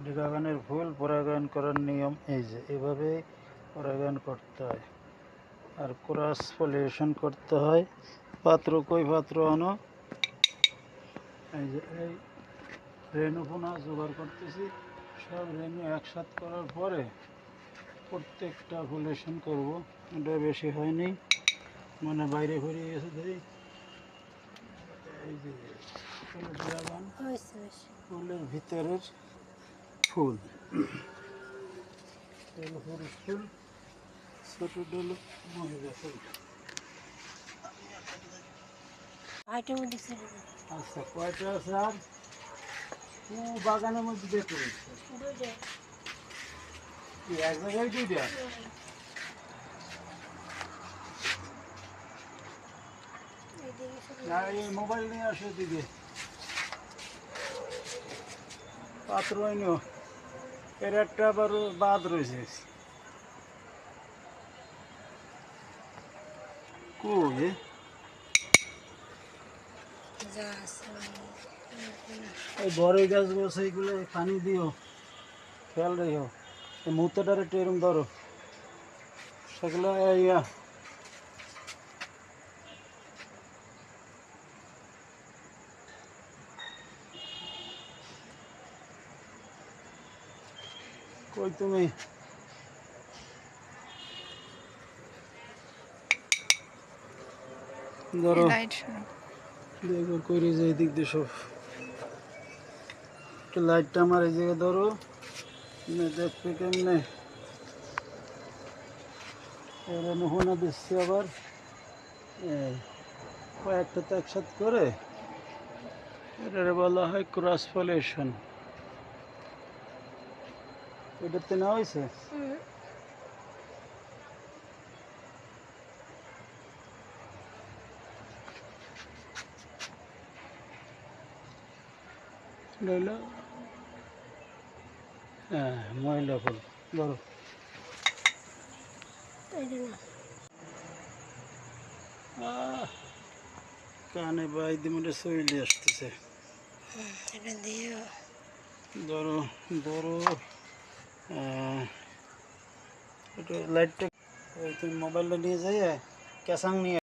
ড্রাগনের ফুল পরাগায়ন করার নিয়ম এই যে এভাবে পরাগায়ন করতে হয় আর ক্রস পলিনেশন করতে হয়। পাত্র কই পাত্র আনো, এই যে এই রেণু পোনা জোগাড় করতেছি। সব রেণু একসাথে করার পরে প্রত্যেকটা পলিনেশন করব। এটা বেশি হয়নি, মানে বাইরে ঘুরিয়ে গেছে দেখি। এই যে ড্রাগন ফুলের ভিতরের ফুল, পুরুষ ফুল, ছোট ডল মহিলা ফুল। আচ্ছা, কয়টা আছে আর বাগানের মধ্যে দেখতে কি এক জায়গায় দুইটা? না, এই মোবাইল নিয়ে আসো দিদি, পাত্র নিও। এর একটা আবার বাদ রয়েছে। কই এই বড় গাছ বসে এইগুলো পানি দিও, খেয়াল রেখো। এই মুহূর্তটার একটু এরম ধরো, সেগুলো ইয়া কই তুমি? ধরো, দেখো করে যে এদিক দিয়ে সব লাইটটা আমার এই জায়গায় ধরো, দেখবে কেমনে এর নমুনা দিচ্ছি। আবার কয়েকটা তো একসাথে করে এটারে বলা হয় ক্রস পলিনেশন। এটাতে নেওয়া হয়েছে। হ্যাঁ, ময়লা ফুল ধরো। কানে বাইদি মনে চলে আসতেছে। ধরো ধরো, এটা লাইটটা তুমি মোবাইলটা নিয়ে যাই ক্যাসাং নিয়ে